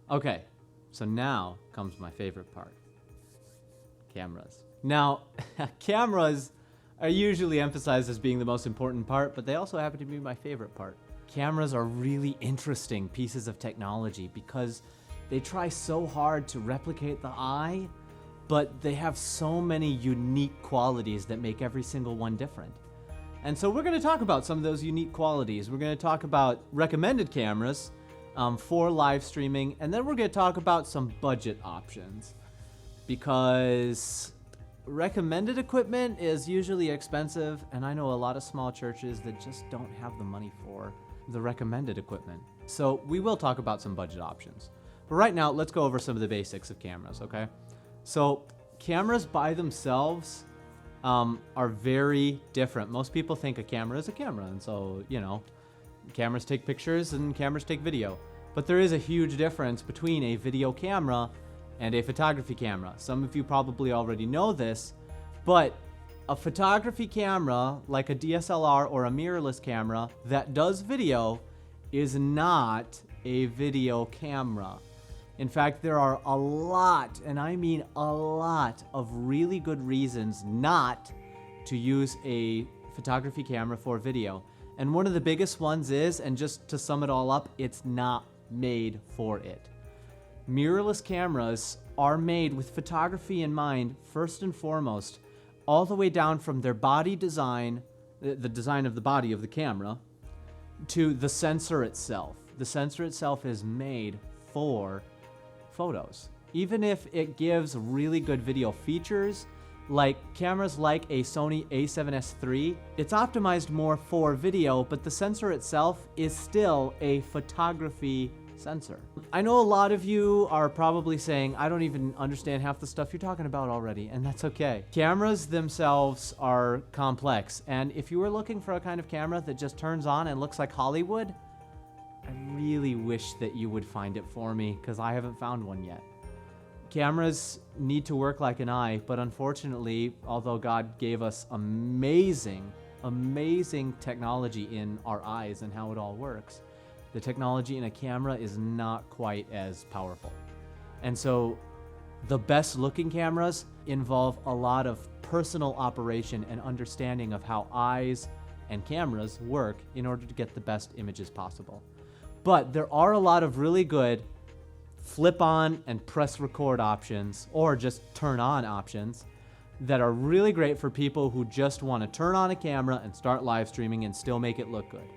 Okay, so now comes my favorite part. Cameras. Now, cameras are usually emphasized as being the most important part, but they also happen to be my favorite part. Cameras are really interesting pieces of technology because they try so hard to replicate the eye, but they have so many unique qualities that make every single one different. And so we're going to talk about some of those unique qualities. We're going to talk about recommended cameras for live streaming, and then we're going to talk about some budget options, because recommended equipment is usually expensive, and I know a lot of small churches that just don't have the money for the recommended equipment. So we will talk about some budget options. But right now, let's go over some of the basics of cameras, okay? So cameras by themselves are very different. Most people think a camera is a camera, and so, you know, cameras take pictures and cameras take video. But there is a huge difference between a video camera and a photography camera. Some of you probably already know this, but a photography camera, like a DSLR or a mirrorless camera that does video, is not a video camera. In fact, there are a lot, and I mean a lot, of really good reasons not to use a photography camera for video. And one of the biggest ones is, and just to sum it all up, it's not made for it. Mirrorless cameras are made with photography in mind, first and foremost, all the way down from their body design, the design of the body of the camera, to the sensor itself. The sensor itself is made for photos. Even if it gives really good video features, like cameras like a Sony A7 III, it's optimized more for video, but the sensor itself is still a photography sensor. I know a lot of you are probably saying, I don't even understand half the stuff you're talking about already, and that's okay. Cameras themselves are complex, and if you were looking for a kind of camera that just turns on and looks like Hollywood, I really wish that you would find it for me, because I haven't found one yet. Cameras need to work like an eye, but unfortunately, although God gave us amazing technology in our eyes and how it all works, the technology in a camera is not quite as powerful. And so the best looking cameras involve a lot of personal operation and understanding of how eyes and cameras work in order to get the best images possible. But there are a lot of really good flip on and press record options, or just turn on options, that are really great for people who just want to turn on a camera and start live streaming and still make it look good.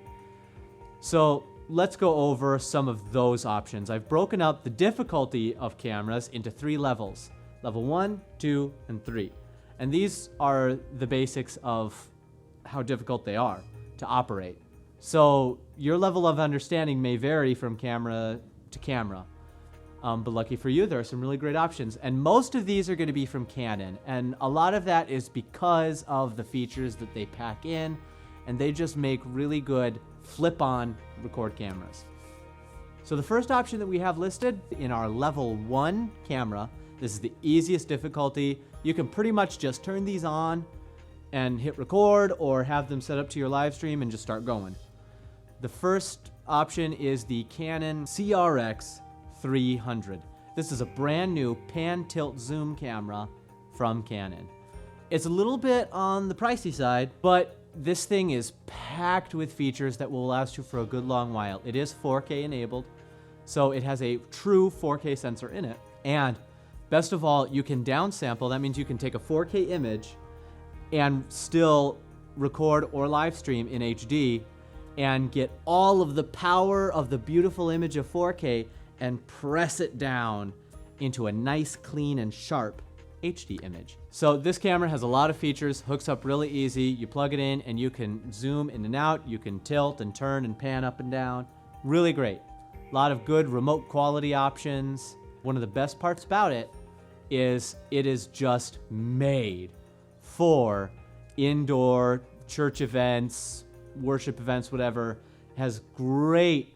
So let's go over some of those options. I've broken up the difficulty of cameras into 3 levels: level 1, 2, and 3. And these are the basics of how difficult they are to operate. So your level of understanding may vary from camera to camera. But lucky for you, there are some really great options. And most of these are going to be from Canon. And a lot of that is because of the features that they pack in. And they just make really good flip-on record cameras. So the first option that we have listed in our level 1 camera, this is the easiest difficulty. You can pretty much just turn these on and hit record, or have them set up to your live stream and just start going. The first option is the Canon Crx 300. This is a brand new pan tilt zoom camera from Canon. It's a little bit on the pricey side, but this thing is packed with features that will last you for a good long while. It is 4K enabled, so it has a true 4K sensor in it. And best of all, you can downsample. That means you can take a 4K image and still record or live stream in HD and get all of the power of the beautiful image of 4K and press it down into a nice, clean, and sharp HD image. So this camera has a lot of features, hooks up really easy. You plug it in and you can zoom in and out. You can tilt and turn and pan up and down. Really great. A lot of good remote quality options. One of the best parts about it is just made for indoor church events, worship events, whatever. Has great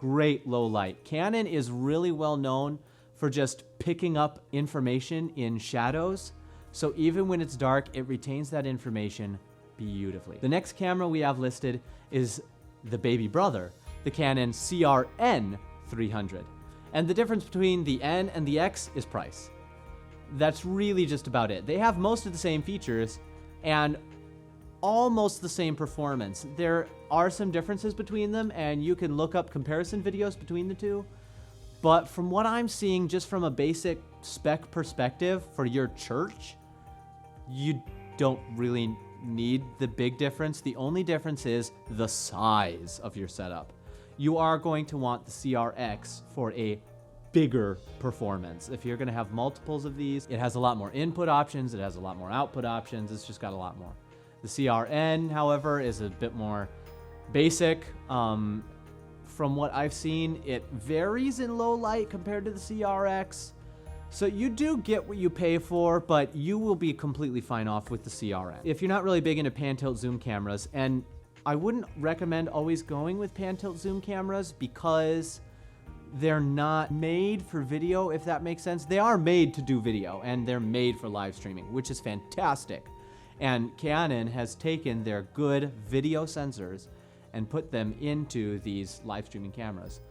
low light. Canon is really well known for just picking up information in shadows. So even when it's dark, it retains that information beautifully. The next camera we have listed is the baby brother, the Canon Crn 300. And the difference between the N and the X is price. That's really just about it. They have most of the same features and almost the same performance. There are some differences between them, and you can look up comparison videos between the two. But from what I'm seeing, just from a basic spec perspective for your church, you don't really need the big difference. The only difference is the size of your setup. You are going to want the CRX for a bigger performance. If you're going to have multiples of these, it has a lot more input options, it has a lot more output options, it's just got a lot more. The CRN, however, is a bit more basic. From what I've seen, it varies in low light compared to the CRX. So you do get what you pay for, but you will be completely fine off with the CRN. If you're not really big into pan-tilt zoom cameras, and I wouldn't recommend always going with pan-tilt zoom cameras because they're not made for video, if that makes sense. They are made to do video, and they're made for live streaming, which is fantastic. And Canon has taken their good video sensors and put them into these live streaming cameras.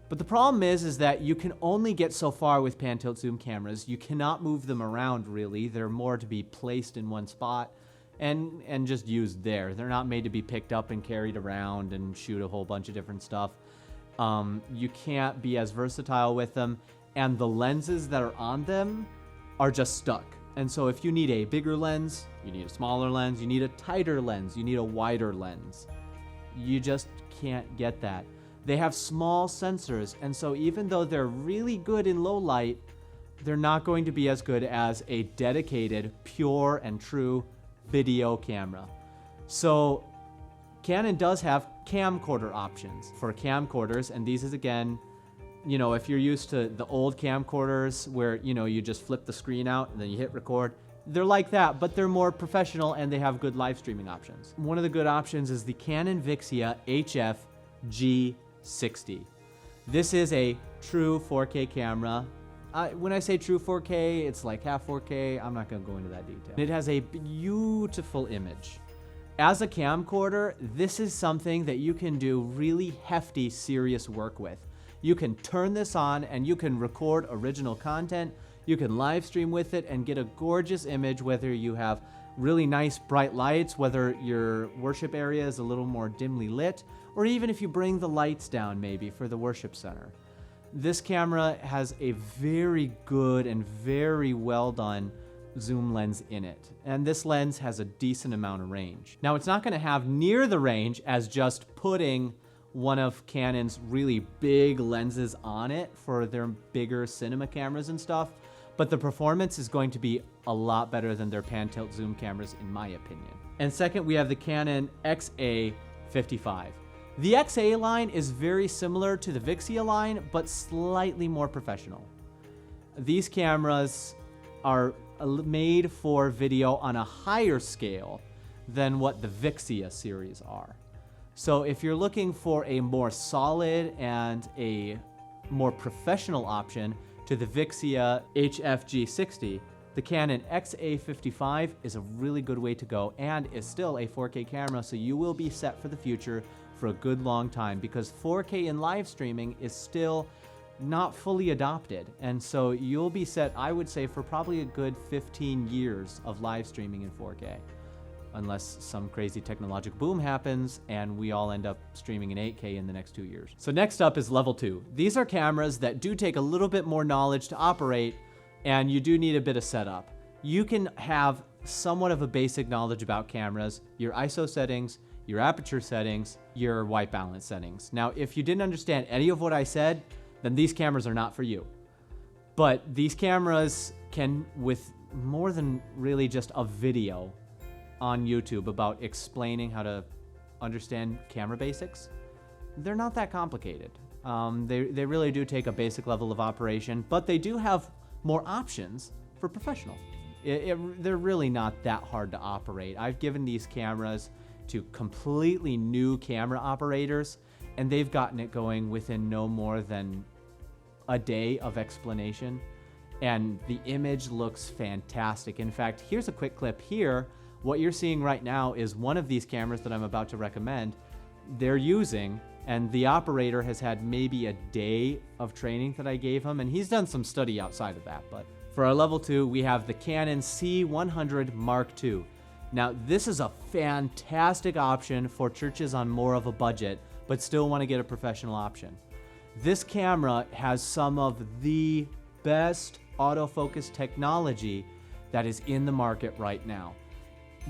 But the problem is that you can only get so far with pan-tilt zoom cameras. You cannot move them around, really. They're more to be placed in one spot and just used there. They're not made to be picked up and carried around and shoot a whole bunch of different stuff. You can't be as versatile with them, and the lenses that are on them are just stuck. And so if you need a bigger lens, you need a smaller lens, you need a tighter lens, you need a wider lens, you just can't get that. They have small sensors, and so even though they're really good in low light, they're not going to be as good as a dedicated, pure and true video camera. So Canon does have camcorder options for camcorders, and these is, again, you know, if you're used to the old camcorders where, you know, you just flip the screen out and then you hit record, they're like that, but they're more professional and they have good live streaming options. One of the good options is the Canon Vixia Hf G60. This is a true 4K camera. When I say true 4K, it's like half 4K. I'm not going to go into that detail. It has a beautiful image. As a camcorder, this is something that you can do really hefty, serious work with. You can turn this on and you can record original content. You can live stream with it and get a gorgeous image, whether you have really nice bright lights, whether your worship area is a little more dimly lit, or even if you bring the lights down maybe for the worship center. This camera has a very good and very well done zoom lens in it. And this lens has a decent amount of range. Now, it's not going to have near the range as just putting one of Canon's really big lenses on it for their bigger cinema cameras and stuff, but the performance is going to be a lot better than their pan-tilt zoom cameras, in my opinion. And second, we have the Canon Xa 55. The Xa line is very similar to the Vixia line, but slightly more professional. These cameras are made for video on a higher scale than what the Vixia series are. So if you're looking for a more solid and a more professional option to the Vixia Hf G60, the Canon Xa 55 is a really good way to go and is still a 4K camera, so you will be set for the future for a good long time, because 4K in live streaming is still not fully adopted. And so you'll be set, I would say, for probably a good 15 years of live streaming in 4K. Unless some crazy technological boom happens and we all end up streaming in 8K in the next 2 years. So next up is level 2. These are cameras that do take a little bit more knowledge to operate, and you do need a bit of setup. You can have somewhat of a basic knowledge about cameras, your ISO settings, your aperture settings, your white balance settings. Now, if you didn't understand any of what I said, then these cameras are not for you. But these cameras can, with more than really just a video on YouTube about explaining how to understand camera basics, they're not that complicated. They really do take a basic level of operation, but they do have more options for professional. They're really not that hard to operate. I've given these cameras to completely new camera operators, and they've gotten it going within no more than a day of explanation, and the image looks fantastic. In fact, here's a quick clip here. What you're seeing right now is one of these cameras that I'm about to recommend. They're using And the operator has had maybe a day of training that I gave him, and he's done some study outside of that. But for our level 2, we have the Canon C100 Mark II. Now, this is a fantastic option for churches on more of a budget, but still want to get a professional option. This camera has some of the best autofocus technology that is in the market right now.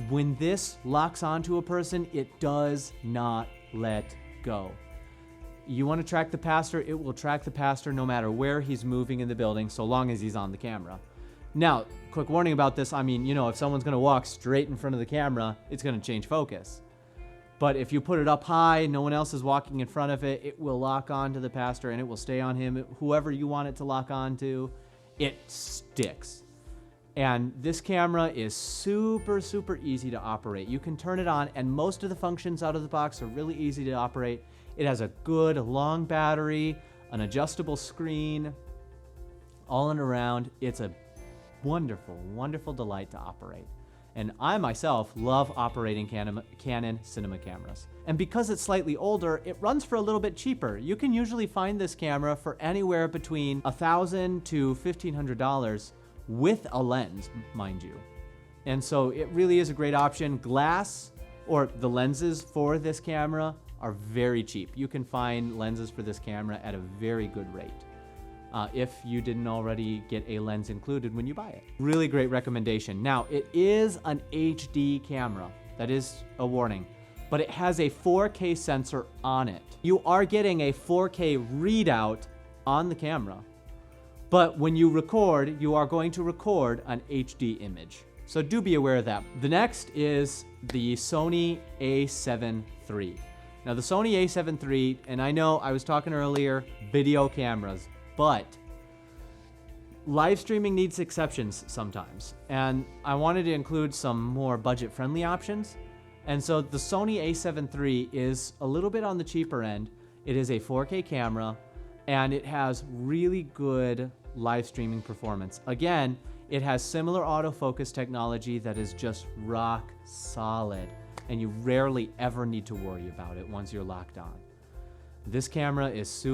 When this locks onto a person, it does not let go. You want to track the pastor, it will track the pastor no matter where he's moving in the building, so long as he's on the camera. Now, quick warning about this, I mean, if someone's going to walk straight in front of the camera, it's going to change focus. But if you put it up high, no one else is walking in front of it, it will lock onto the pastor and it will stay on him. Whoever you want it to lock onto, it sticks. And this camera is super, super easy to operate. You can turn it on, and most of the functions out of the box are really easy to operate. It has a good long battery, an adjustable screen, all in around. It's a wonderful, wonderful delight to operate. And I myself love operating Canon cinema cameras. And because it's slightly older, it runs for a little bit cheaper. You can usually find this camera for anywhere between $1,000 to $1,500 with a lens, mind you. And so it really is a great option. Glass, or the lenses for this camera, are very cheap. You can find lenses for this camera at a very good rate, if you didn't already get a lens included when you buy it. Really great recommendation. Now, it is an HD camera. That is a warning, but it has a 4K sensor on it. You are getting a 4K readout on the camera, but when you record, you are going to record an HD image. So do be aware of that. The next is the Sony A7 III. Now, the Sony A7 III, and I know I was talking earlier, video cameras, but live streaming needs exceptions sometimes. And I wanted to include some more budget-friendly options. And so the Sony A7 III is a little bit on the cheaper end. It is a 4K camera, and it has really good live streaming performance. Again, it has similar autofocus technology that is just rock solid, and you rarely ever need to worry about it once you're locked on. This camera is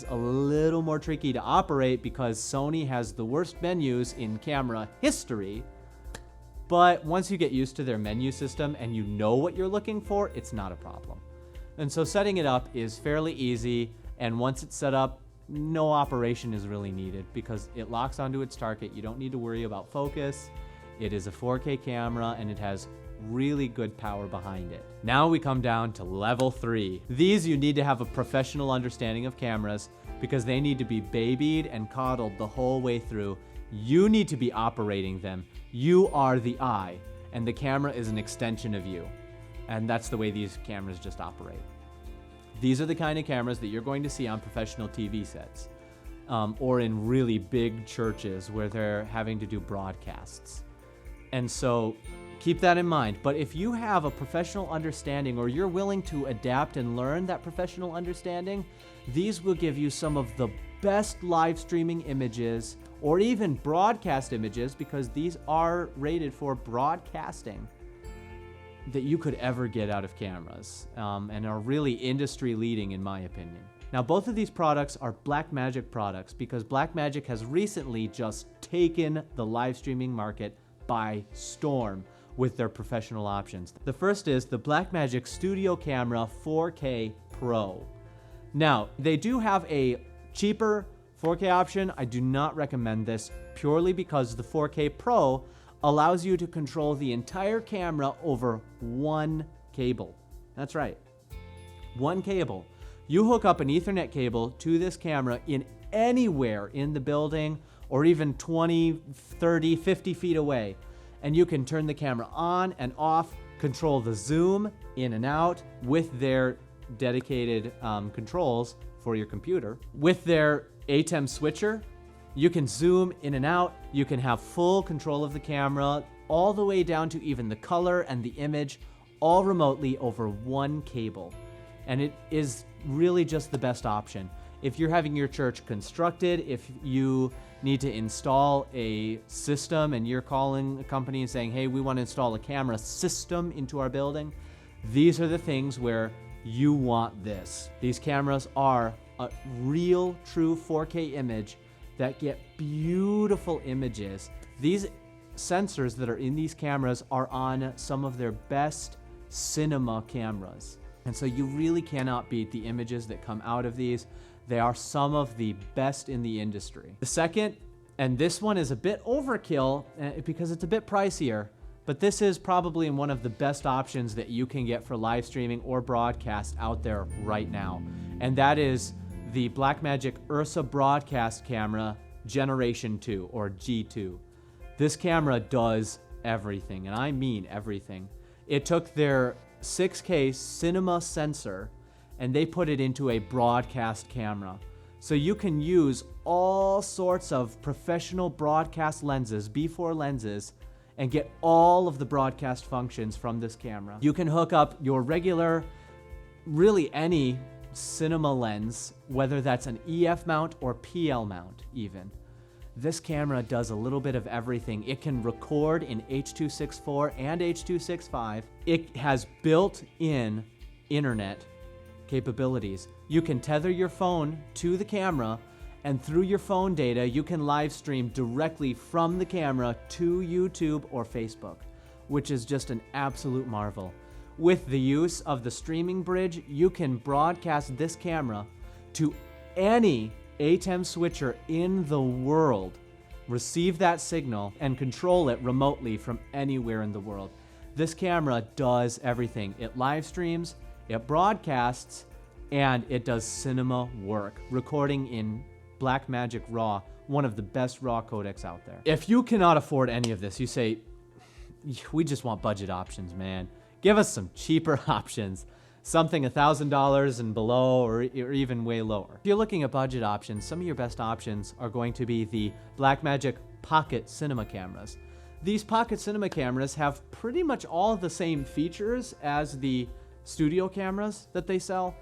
a little more tricky to operate because Sony has the worst menus in camera history, but once you get used to their menu system and you know what you're looking for, it's not a problem. And so setting it up is fairly easy, and once it's set up, no operation is really needed because it locks onto its target. You don't need to worry about focus. It is a 4K camera, and it has really good power behind it. Now we come down to level 3. These you need to have a professional understanding of cameras because they need to be babied and coddled the whole way through. You need to be operating them. You are the eye, and the camera is an extension of you. And that's the way these cameras just operate. These are the kind of cameras that you're going to see on professional TV sets, or in really big churches where they're having to do broadcasts. And so keep that in mind. But if you have a professional understanding, or you're willing to adapt and learn that professional understanding, these will give you some of the best live streaming images, or even broadcast images, because these are rated for broadcasting, that you could ever get out of cameras, and are really industry leading in my opinion. Now, both of these products are Blackmagic products because Blackmagic has recently just taken the live streaming market by storm with their professional options. The first is the Blackmagic Studio Camera 4K Pro. Now, they do have a cheaper 4K option. I do not recommend this purely because the 4K Pro allows you to control the entire camera over one cable. That's right, one cable. You hook up an Ethernet cable to this camera in anywhere in the building, or even 20, 30, 50 feet away, and you can turn the camera on and off, control the zoom in and out with their dedicated controls for your computer. With their ATEM switcher, you can zoom in and out. You can have full control of the camera, all the way down to even the color and the image, all remotely over one cable. And it is really just the best option. If you're having your church constructed, if you need to install a system and you're calling a company and saying, hey, we want to install a camera system into our building, these are the things where you want this. These cameras are a real, true 4K image that get beautiful images. These sensors that are in these cameras are on some of their best cinema cameras. And so you really cannot beat the images that come out of these. They are some of the best in the industry. The second, and this one is a bit overkill because it's a bit pricier, but this is probably one of the best options that you can get for live streaming or broadcast out there right now. And that is the Blackmagic Ursa broadcast camera Generation 2 or G2. This camera does everything, and I mean everything. It took their 6K cinema sensor and they put it into a broadcast camera. So you can use all sorts of professional broadcast lenses, B4 lenses, and get all of the broadcast functions from this camera. You can hook up your regular, really any cinema lens, whether that's an EF mount or PL mount even. This camera does a little bit of everything. It can record in H.264 and H.265. It has built-in internet capabilities. You can tether your phone to the camera, and through your phone data, you can live stream directly from the camera to YouTube or Facebook, which is just an absolute marvel. With the use of the streaming bridge, you can broadcast this camera to any ATEM switcher in the world, receive that signal, and control it remotely from anywhere in the world. This camera does everything. It live streams, it broadcasts, and it does cinema work, recording in Blackmagic RAW, one of the best RAW codecs out there. If you cannot afford any of this, you say, we just want budget options, man. Give us some cheaper options. Something $1,000 and below, or even way lower. If you're looking at budget options, some of your best options are going to be the Blackmagic Pocket Cinema cameras. These Pocket Cinema cameras have pretty much all the same features as the studio cameras that they sell,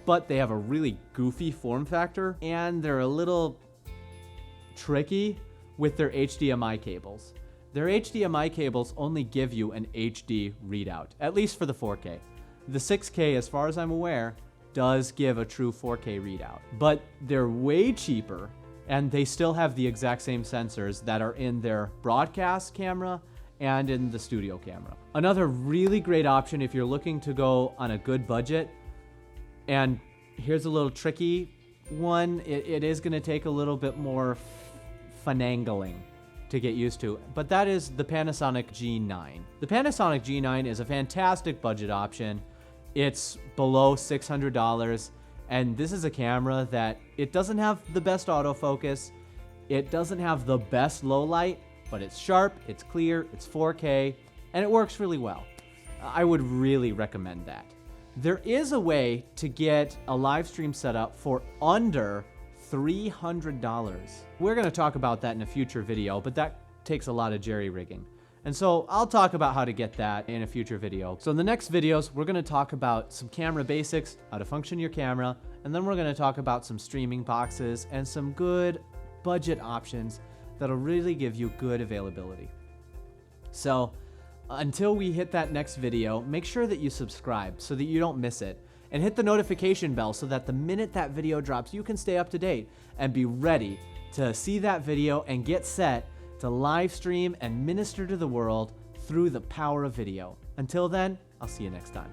but they have a really goofy form factor, and they're a little tricky with their HDMI cables. Their HDMI cables only give you an HD readout, at least for the 4K. The 6K, as far as I'm aware, does give a true 4K readout, but they're way cheaper, and they still have the exact same sensors that are in their broadcast camera and in the studio camera. Another really great option if you're looking to go on a good budget, and here's a little tricky one, it is going to take a little bit more finagling to get used to, but that is the Panasonic G9. The Panasonic G9 is a fantastic budget option. It's below $600, and this is a camera that it doesn't have the best autofocus, it doesn't have the best low light, but it's sharp, it's clear, it's 4K, and it works really well. I would really recommend that. There is a way to get a live stream setup for under $300. We're going to talk about that in a future video, but that takes a lot of jerry-rigging. And so I'll talk about how to get that in a future video. So in the next videos, we're going to talk about some camera basics, how to function your camera, and then we're going to talk about some streaming boxes and some good budget options that'll really give you good availability. So until we hit that next video, make sure that you subscribe so that you don't miss it, and hit the notification bell so that the minute that video drops, you can stay up to date and be ready to see that video and get set to live stream and minister to the world through the power of video. Until then, I'll see you next time.